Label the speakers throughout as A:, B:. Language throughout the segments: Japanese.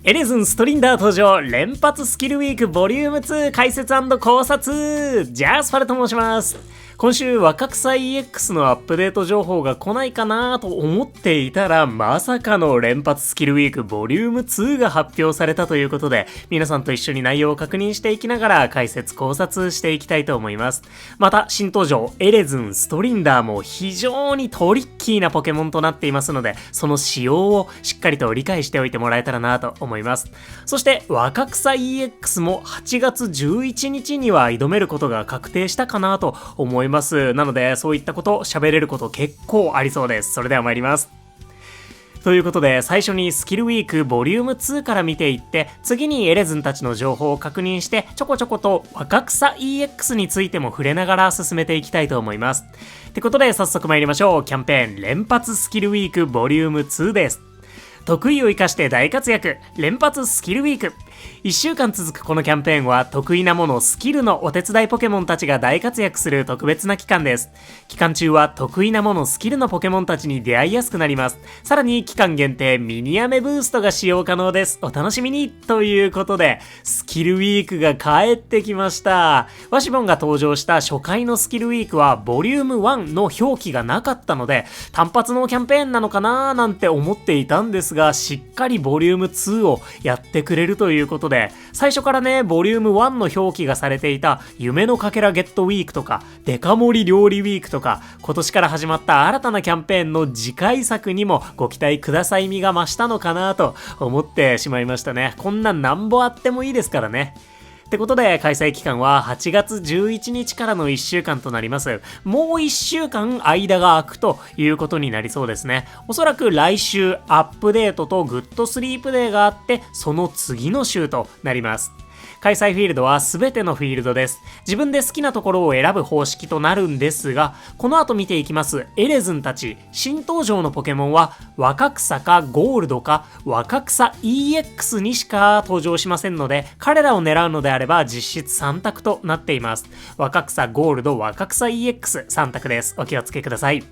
A: エレズンストリンダー登場、連発スキルウィークボリューム2解説&考察。ジャスファルと申します。今週若草 EX のアップデート情報が来ないかなと思っていたら、まさかの連発スキルウィークボリューム2が発表されたということで、皆さんと一緒に内容を確認していきながら解説考察していきたいと思います。また新登場エレズンストリンダーも非常にトリッキーなポケモンとなっていますので、その仕様をしっかりと理解しておいてもらえたらなと思います。そして若草 EX も8月11日には挑めることが確定したかなと思います。なのでそういったこと喋れること結構ありそうです。それでは参ります。ということで最初にスキルウィークボリューム2から見ていって、次にエレズンたちの情報を確認して、ちょこちょこと若草 EX についても触れながら進めていきたいと思います。ってことで早速参りましょう。キャンペーン連発スキルウィークボリューム2です。得意を生かして大活躍、連発スキルウィーク。1週間続くこのキャンペーンは、得意なものスキルのお手伝いポケモンたちが大活躍する特別な期間です。期間中は得意なものスキルのポケモンたちに出会いやすくなります。さらに期間限定ミニアメブーストが使用可能です。お楽しみに。ということでスキルウィークが帰ってきました。ワシボンが登場した初回のスキルウィークはボリューム1の表記がなかったので、単発のキャンペーンなのかなーなんて思っていたんですが、しっかりボリューム2をやってくれるということで、最初からねボリューム1の表記がされていた夢のかけらゲットウィークとかデカ盛り料理ウィークとか、今年から始まった新たなキャンペーンの次回作にもご期待ください味が増したのかなと思ってしまいましたね。こんなんなんぼあってもいいですからね。ってことで開催期間は8月11日からの1週間となります。もう1週間間が空くということになりそうですね。おそらく来週アップデートとグッドスリープデーがあって、その次の週となります。開催フィールドは全てのフィールドです。自分で好きなところを選ぶ方式となるんですが、この後見ていきますエレズンたち新登場のポケモンは若草かゴールドか若草 EX にしか登場しませんので、彼らを狙うのであれば実質3択となっています。若草ゴールド若草 EX3 択です。お気をつけください。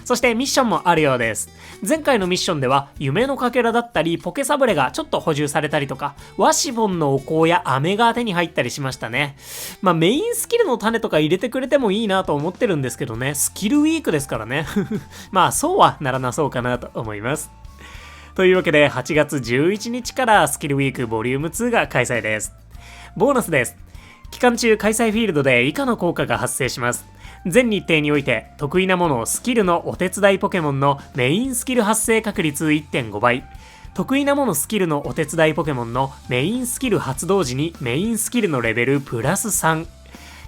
A: そしてミッションもあるようです。前回のミッションでは夢のかけらだったりポケサブレがちょっと補充されたりとか、ワシボンのお香や飴が手に入ったりしましたね。メインスキルの種とか入れてくれてもいいなと思ってるんですけどね、スキルウィークですからねそうはならなそうかなと思います。というわけで8月11日からスキルウィークボリューム2が開催です。ボーナスです。期間中開催フィールドで以下の効果が発生します。全日程において得意なものスキルのお手伝いポケモンのメインスキル発生確率 1.5 倍、得意なものスキルのお手伝いポケモンのメインスキル発動時にメインスキルのレベルプラス3、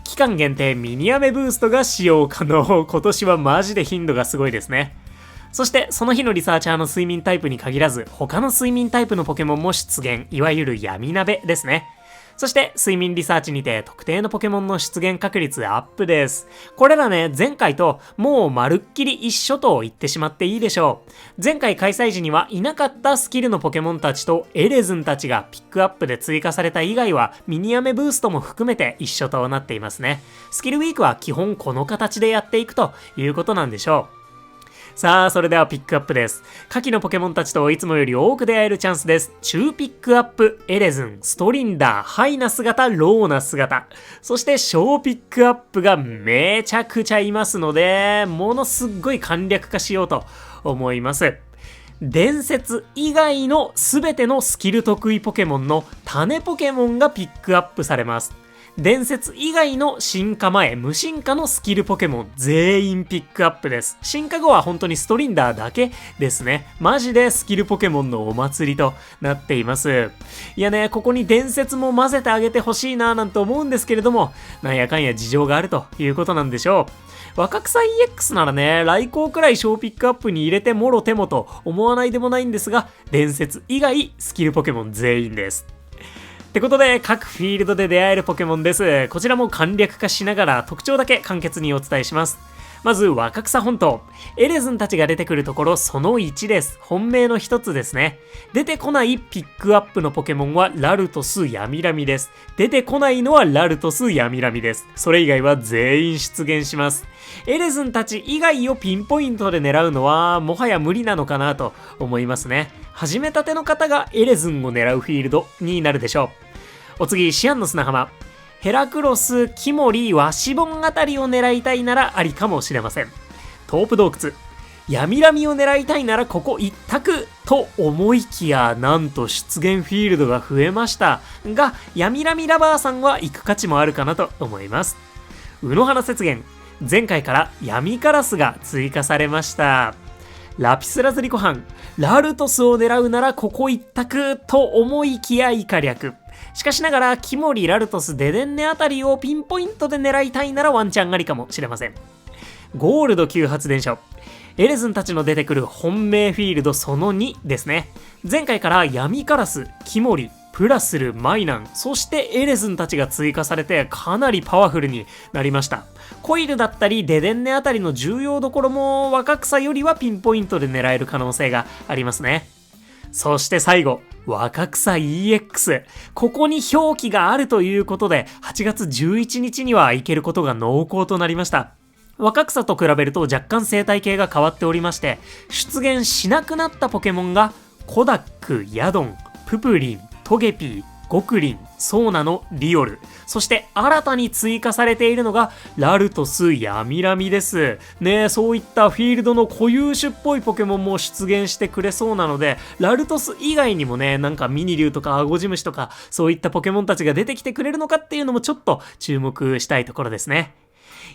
A: 期間限定ミニアメブーストが使用可能。今年はマジで頻度がすごいですね。そしてその日のリサーチャーの睡眠タイプに限らず他の睡眠タイプのポケモンも出現、いわゆる闇鍋ですね。そして睡眠リサーチにて特定のポケモンの出現確率アップです。これらね、前回ともうまるっきり一緒と言ってしまっていいでしょう。前回開催時にはいなかったスキルのポケモンたちとエレズンたちがピックアップで追加された以外はミニアメブーストも含めて一緒となっていますね。スキルウィークは基本この形でやっていくということなんでしょう。さあ、それではピックアップです。下記のポケモンたちといつもより多く出会えるチャンスです。中ピックアップ、エレズン、ストリンダー、ハイな姿、ローな姿。そして小ピックアップがめちゃくちゃいますので、ものすっごい簡略化しようと思います。伝説以外の全てのスキル得意ポケモンの種ポケモンがピックアップされます。伝説以外の進化前無進化のスキルポケモン全員ピックアップです。進化後は本当にストリンダーだけですね。マジでスキルポケモンのお祭りとなっています。いやね、ここに伝説も混ぜてあげてほしいななんて思うんですけれども、なんやかんや事情があるということなんでしょう。若草 EX ならね、来航くらい小ピックアップに入れてもろてもと思わないでもないんですが、伝説以外スキルポケモン全員です。ってことで各フィールドで出会えるポケモンです。こちらも簡略化しながら特徴だけ簡潔にお伝えします。まず若草本島。エレズンたちが出てくるところその1です。本命の一つですね。出てこないピックアップのポケモンはラルトス、ヤミラミです。出てこないのはラルトス、ヤミラミです。それ以外は全員出現します。エレズンたち以外をピンポイントで狙うのはもはや無理なのかなと思いますね。始めたての方がエレズンを狙うフィールドになるでしょう。お次、シアンの砂浜。ヘラクロス、キモリ、ワシボンあたりを狙いたいならありかもしれません。トープ洞窟。ヤミラミを狙いたいならここ一択と思いきや、なんと出現フィールドが増えましたが、ヤミラミラバーさんは行く価値もあるかなと思います。卯の花雪原。前回から闇カラスが追加されました。ラピスラズリコハン。ラルトスを狙うならここ一択と思いきや以下略。しかしながらキモリ、ラルトス、デデンネあたりをピンポイントで狙いたいならワンチャンありかもしれません。ゴールド級発電所。エレズンたちの出てくる本命フィールドその2ですね。前回から闇カラス、キモリ、プラスル、マイナン、そしてエレズンたちが追加されてかなりパワフルになりました。コイルだったりデデンネあたりの重要どころも若草よりはピンポイントで狙える可能性がありますね。そして最後、若草 EX。ここに表記があるということで、8月11日には行けることが濃厚となりました。若草と比べると若干生態系が変わっておりまして、出現しなくなったポケモンが、コダック、ヤドン、ププリン、トゲピー、ゴクリン、ソーナのリオル、そして新たに追加されているのがラルトス、ヤミラミですね。そういったフィールドの固有種っぽいポケモンも出現してくれそうなので、ラルトス以外にもね、なんかミニリュウとかアゴジムシとかそういったポケモンたちが出てきてくれるのかっていうのもちょっと注目したいところですね。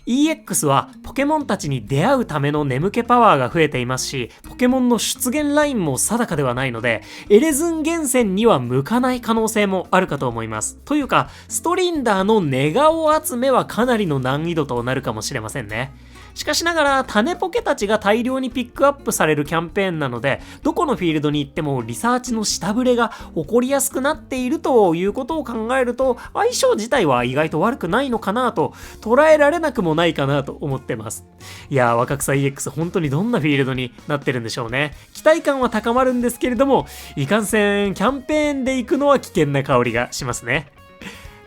A: EX はポケモンたちに出会うための眠気パワーが増えていますし、ポケモンの出現ラインも定かではないので、エレズン厳選には向かない可能性もあるかと思います。というか、ストリンダーの寝顔集めはかなりの難易度となるかもしれませんね。しかしながら種ポケたちが大量にピックアップされるキャンペーンなので、どこのフィールドに行ってもリサーチの下振れが起こりやすくなっているということを考えると、相性自体は意外と悪くないのかなと捉えられなくもないかなと思ってます。いやー、若草 EX 本当にどんなフィールドになってるんでしょうね。期待感は高まるんですけれども、いかんせんキャンペーンで行くのは危険な香りがしますね。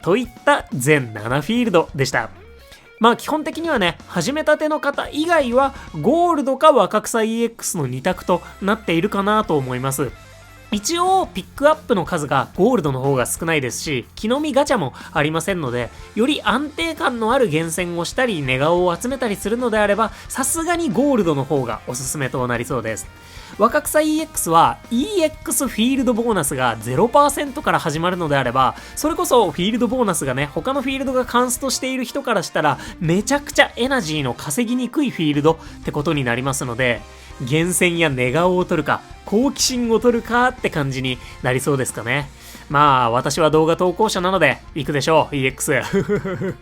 A: といった全7フィールドでした。まあ基本的にはね、始めたての方以外はゴールドか若草 EX の2択となっているかなと思います。一応ピックアップの数がゴールドの方が少ないですし、木の実ガチャもありませんので、より安定感のある厳選をしたり寝顔を集めたりするのであれば、さすがにゴールドの方がおすすめとなりそうです。若草 EX は EX フィールドボーナスが 0% から始まるのであれば、それこそフィールドボーナスがね、他のフィールドがカンストしている人からしたらめちゃくちゃエナジーの稼ぎにくいフィールドってことになりますので、厳選や寝顔を取るか好奇心を取るかって感じになりそうですかね。まあ私は動画投稿者なので行くでしょう EX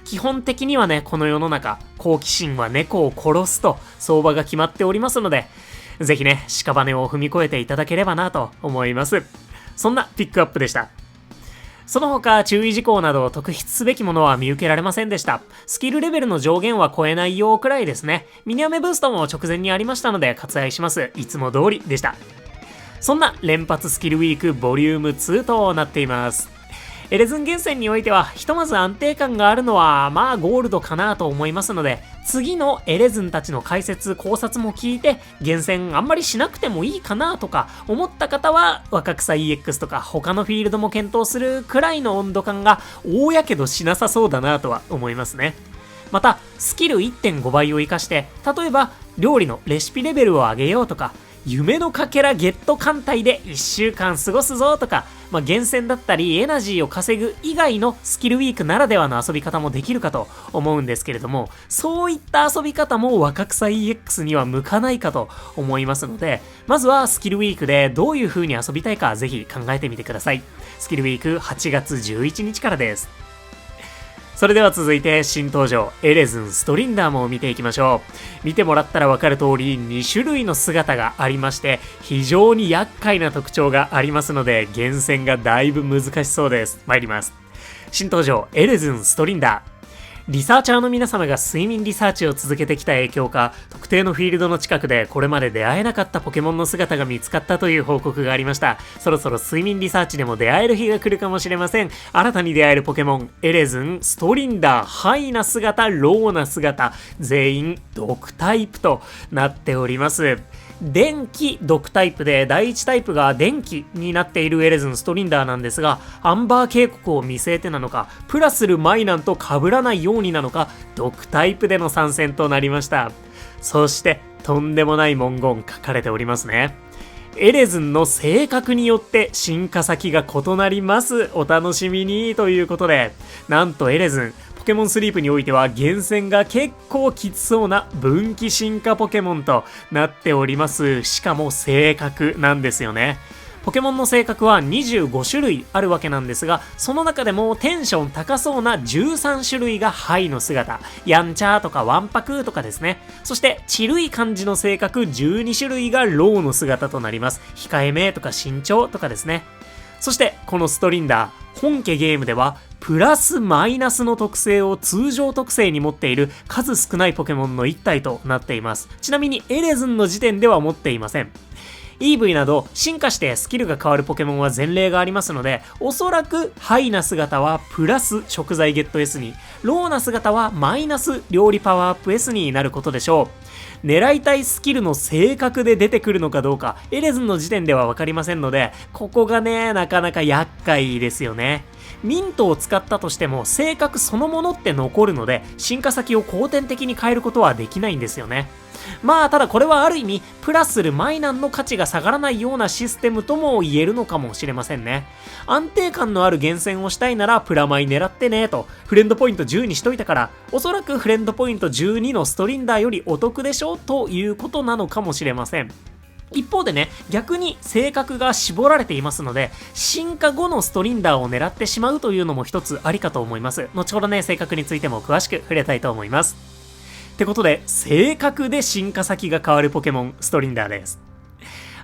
A: 基本的にはね、この世の中好奇心は猫を殺すと相場が決まっておりますので、ぜひね、屍を踏み越えていただければなと思います。そんなピックアップでした。その他注意事項など特筆すべきものは見受けられませんでした。スキルレベルの上限は超えないようくらいですね。ミニアメブーストも直前にありましたので割愛します。いつも通りでした。そんな連発スキルウィークボリューム2となっています。エレズン厳選においてはひとまず安定感があるのはまあゴールドかなと思いますので、次のエレズンたちの解説考察も聞いて厳選あんまりしなくてもいいかなとか思った方は若草 EX とか他のフィールドも検討するくらいの温度感が大やけどしなさそうだなとは思いますね。またスキル 1.5 倍を生かして例えば料理のレシピレベルを上げようとか、夢のかけらゲット艦隊で1週間過ごすぞとか、厳選だったりエナジーを稼ぐ以外のスキルウィークならではの遊び方もできるかと思うんですけれども、そういった遊び方も若草 EX には向かないかと思いますので、まずはスキルウィークでどういう風に遊びたいかぜひ考えてみてください。スキルウィーク8月11日からです。それでは続いて新登場エレズンストリンダーも見ていきましょう。見てもらったらわかる通り2種類の姿がありまして、非常に厄介な特徴がありますので厳選がだいぶ難しそうです。参ります。新登場エレズンストリンダー。リサーチャーの皆様が睡眠リサーチを続けてきた影響か、特定のフィールドの近くでこれまで出会えなかったポケモンの姿が見つかったという報告がありました。そろそろ睡眠リサーチでも出会える日が来るかもしれません。新たに出会えるポケモン、エレズン、ストリンダー、ハイな姿、ローな姿、全員毒タイプとなっております。電気毒タイプで第1タイプが電気になっているエレズンストリンダーなんですが、アンバー警告を見据えてなのか、プラスルマイナンと被らないようになのか、毒タイプでの参戦となりました。そしてとんでもない文言書かれておりますね。エレズンの性格によって進化先が異なります。お楽しみにということで、なんとエレズンポケモンスリープにおいては厳選が結構きつそうな分岐進化ポケモンとなっております。しかも性格なんですよね。ポケモンの性格は25種類あるわけなんですが、その中でもテンション高そうな13種類がハイの姿、やんちゃとかわんぱくとかですね。そしてチルい感じの性格12種類がローの姿となります。控えめとか慎重とかですね。そしてこのストリンダー、本家ゲームではプラスマイナスの特性を通常特性に持っている数少ないポケモンの一体となっています。ちなみにエレズンの時点では持っていません。EV など進化してスキルが変わるポケモンは前例がありますので、おそらくハイな姿はプラス食材ゲット S に、ローな姿はマイナス料理パワーアップ S になることでしょう。狙いたいスキルの性格で出てくるのかどうか、エレズンの時点では分かりませんので、ここがね、なかなか厄介ですよね。ミントを使ったとしても性格そのものって残るので、進化先を後天的に変えることはできないんですよね。まあただこれはある意味プラスルマイナンの価値が下がらないようなシステムとも言えるのかもしれませんね。安定感のある厳選をしたいならプラマイ狙ってねとフレンドポイント10にしといたから、おそらくフレンドポイント12のストリンダーよりお得でしょということなのかもしれません。一方でね、逆に性格が絞られていますので、進化後のストリンダーを狙ってしまうというのも一つありかと思います。後ほどね、性格についても詳しく触れたいと思います。ってことで、性格で進化先が変わるポケモン、ストリンダーです。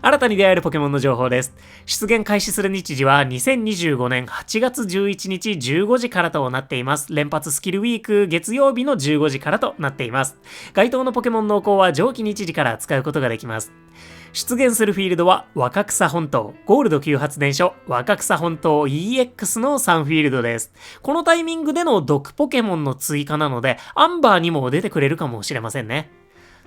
A: 新たに出会えるポケモンの情報です。出現開始する日時は2025年8月11日15時からとなっています。連発スキルウィーク月曜日の15時からとなっています。該当のポケモンの動向は上記日時から使うことができます。出現するフィールドは若草本島、ゴールド級発電所、若草本島 EX の3フィールドです。このタイミングでの毒ポケモンの追加なので、アンバーにも出てくれるかもしれませんね。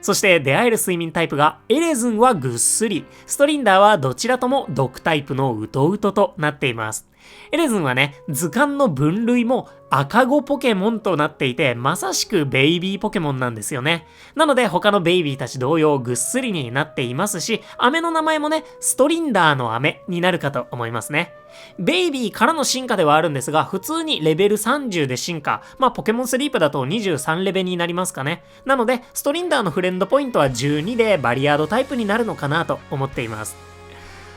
A: そして出会える睡眠タイプがエレズンはぐっすり、ストリンダーはどちらとも毒タイプのウトウトとなっています。エレズンはね、図鑑の分類も赤子ポケモンとなっていて、まさしくベイビーポケモンなんですよね。なので他のベイビーたち同様ぐっすりになっていますし、飴の名前もね、ストリンダーの飴になるかと思いますね。ベイビーからの進化ではあるんですが、普通にレベル30で進化。ポケモンスリープだと23レベルになりますかね。なので、ストリンダーのフレンドポイントは12でバリアードタイプになるのかなと思っています。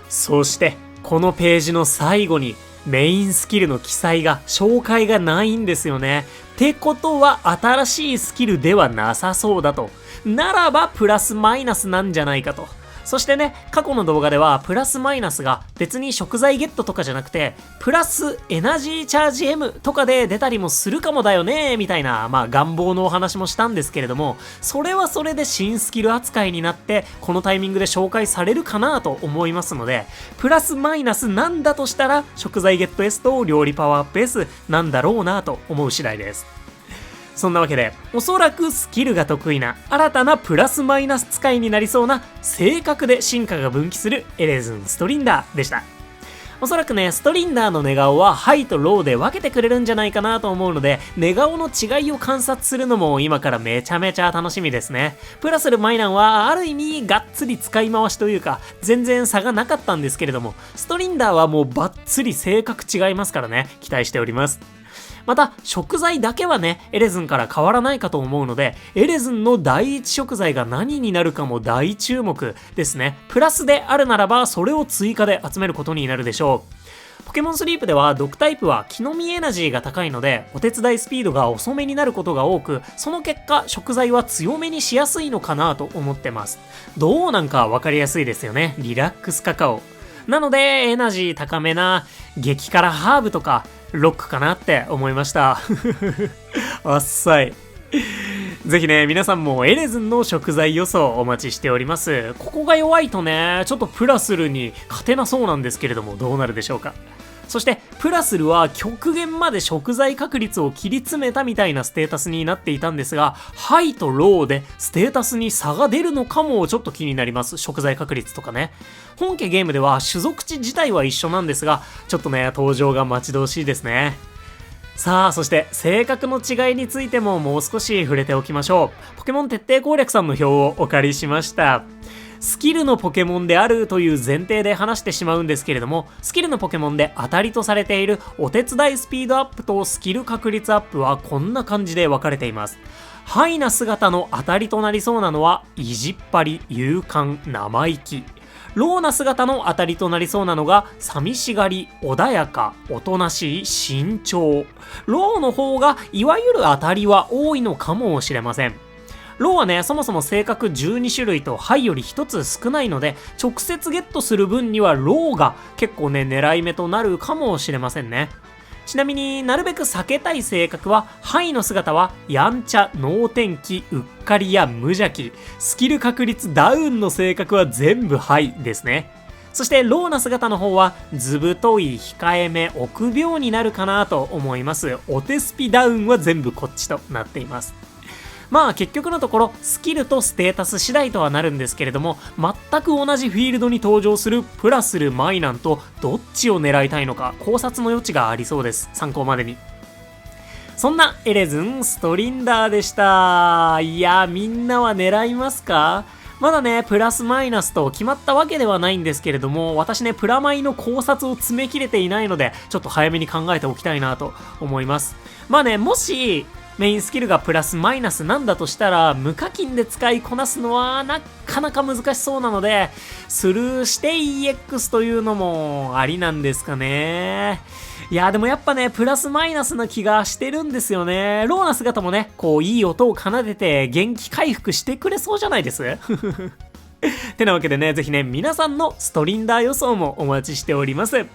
A: そして、このページの最後に、メインスキルの記載が、紹介がないんですよね。ってことは新しいスキルではなさそうだと。ならばプラスマイナスなんじゃないかと。そしてね、過去の動画ではプラスマイナスが別に食材ゲットとかじゃなくて、プラスエナジーチャージ M とかで出たりもするかもだよね、みたいな、願望のお話もしたんですけれども、それはそれで新スキル扱いになって、このタイミングで紹介されるかなと思いますので、プラスマイナスなんだとしたら、食材ゲット S と料理パワーアップ S なんだろうなと思う次第です。そんなわけで、おそらくスキルが得意な新たなプラスマイナス使いになりそうな性格で進化が分岐するエレズンストリンダーでした。おそらくね、ストリンダーの寝顔はハイとローで分けてくれるんじゃないかなと思うので、寝顔の違いを観察するのも今からめちゃめちゃ楽しみですね。プラスルマイナンはある意味がっつり使い回しというか、全然差がなかったんですけれども、ストリンダーはもうバッツリ性格違いますからね、期待しております。また食材だけはね、エレズンから変わらないかと思うので、エレズンの第一食材が何になるかも大注目ですね。プラスであるならばそれを追加で集めることになるでしょう。ポケモンスリープでは毒タイプは木の実エナジーが高いので、お手伝いスピードが遅めになることが多く、その結果食材は強めにしやすいのかなと思ってます。どうなんかわかりやすいですよね。リラックスカカオなのでエナジー高めな激辛ハーブとかロックかなって思いましたあっさい。ぜひね、皆さんもエレズンの食材予想お待ちしております。ここが弱いとね、ちょっとプラスルに勝てなそうなんですけれども、どうなるでしょうか。そしてプラスルは極限まで食材確率を切り詰めたみたいなステータスになっていたんですが、ハイとローでステータスに差が出るのかもちょっと気になります。食材確率とかね。本家ゲームでは種族値自体は一緒なんですが、ちょっとね、登場が待ち遠しいですね。さあ、そして性格の違いについてももう少し触れておきましょう。ポケモン徹底攻略さんの表をお借りしました。スキルのポケモンであるという前提で話してしまうんですけれども、スキルのポケモンで当たりとされているお手伝いスピードアップとスキル確率アップはこんな感じで分かれています。ハイな姿の当たりとなりそうなのは意地っ張り、勇敢、生意気。ローな姿の当たりとなりそうなのが寂しがり、穏やか、おとなしい、慎重。ローの方がいわゆる当たりは多いのかもしれません。ローはね、そもそも性格12種類とハイより1つ少ないので、直接ゲットする分にはローが結構ね、狙い目となるかもしれませんね。ちなみになるべく避けたい性格は、ハイの姿はやんちゃ、能天気、うっかりや無邪気、スキル確率ダウンの性格は全部ハイですね。そしてローな姿の方は図太い、控えめ、臆病になるかなと思います。お手スピダウンは全部こっちとなっています。まあ結局のところスキルとステータス次第とはなるんですけれども、全く同じフィールドに登場するプラスルマイナンとどっちを狙いたいのか考察の余地がありそうです。参考までに。そんなエレズンストリンダーでした。いや、みんなは狙いますか？まだね、プラスマイナスと決まったわけではないんですけれども、私ね、プラマイの考察を詰め切れていないので、ちょっと早めに考えておきたいなと思います。まあね、もしメインスキルがプラスマイナスなんだとしたら、無課金で使いこなすのはなかなか難しそうなので、スルーして EX というのもありなんですかね。いやでもやっぱね、プラスマイナスな気がしてるんですよね。ローな姿もね、こういい音を奏でて元気回復してくれそうじゃないですてなわけでね、ぜひね、皆さんのストリンダー予想もお待ちしております。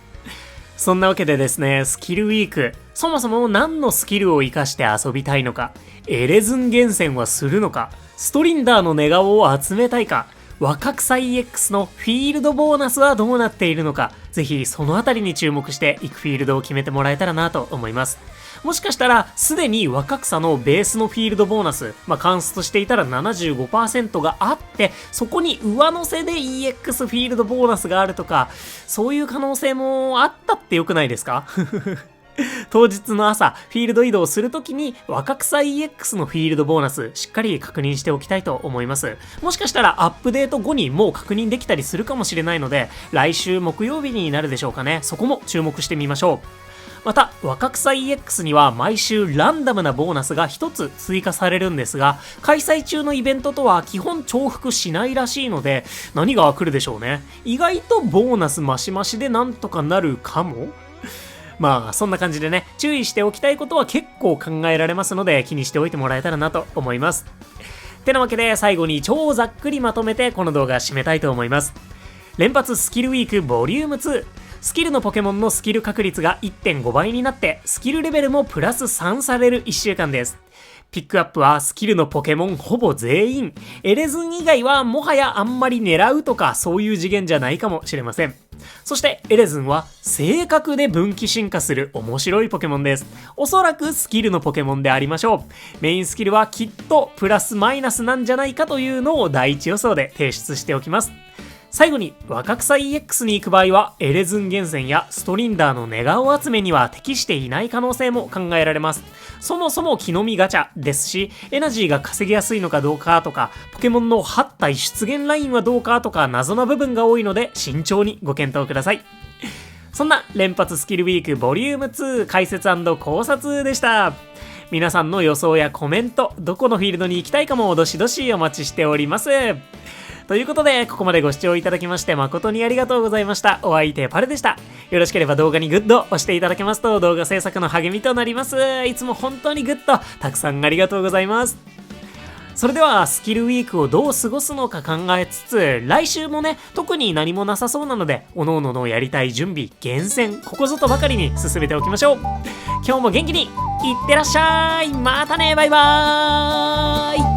A: そんなわけでですね、スキルウィーク、そもそも何のスキルを活かして遊びたいのか、エレズン厳選はするのか、ストリンダーの寝顔を集めたいか、若草 EX のフィールドボーナスはどうなっているのか、ぜひそのあたりに注目していくフィールドを決めてもらえたらなと思います。もしかしたらすでに若草のベースのフィールドボーナス、カンストしていたら 75% があって、そこに上乗せで EX フィールドボーナスがあるとか、そういう可能性もあったってよくないですか当日の朝、フィールド移動するときに若草 EX のフィールドボーナスしっかり確認しておきたいと思います。もしかしたらアップデート後にもう確認できたりするかもしれないので、来週木曜日になるでしょうかね。そこも注目してみましょう。また、若草 EX には毎週ランダムなボーナスが1つ追加されるんですが、開催中のイベントとは基本重複しないらしいので、何が来るでしょうね。意外とボーナスマシマシでなんとかなるかも？そんな感じでね、注意しておきたいことは結構考えられますので、気にしておいてもらえたらなと思います。てなわけで、最後に超ざっくりまとめてこの動画締めたいと思います。連発スキルウィークボリューム2。スキルのポケモンのスキル確率が 1.5 倍になって、スキルレベルもプラス3される1週間です。ピックアップはスキルのポケモンほぼ全員。エレズン以外はもはやあんまり狙うとかそういう次元じゃないかもしれません。そしてエレズンは性格で分岐進化する面白いポケモンです。おそらくスキルのポケモンでありましょう。メインスキルはきっとプラスマイナスなんじゃないかというのを第一予想で提出しておきます。最後に、若草 EX に行く場合は、エレズン厳選やストリンダーの寝顔集めには適していない可能性も考えられます。そもそも木の実ガチャですし、エナジーが稼ぎやすいのかどうかとか、ポケモンの8体出現ラインはどうかとか謎な部分が多いので、慎重にご検討ください。そんな連発スキルウィークボリューム2解説&考察でした。皆さんの予想やコメント、どこのフィールドに行きたいかもどしどしお待ちしております。ということで、ここまでご視聴いただきまして誠にありがとうございました。お相手パルでした。よろしければ動画にグッド押していただけますと動画制作の励みとなります。いつも本当にグッドたくさんありがとうございます。それではスキルウィークをどう過ごすのか考えつつ、来週もね、特に何もなさそうなので、各々のやりたい準備、厳選、ここぞとばかりに進めておきましょう。今日も元気にいってらっしゃい。またね、バイバーイ。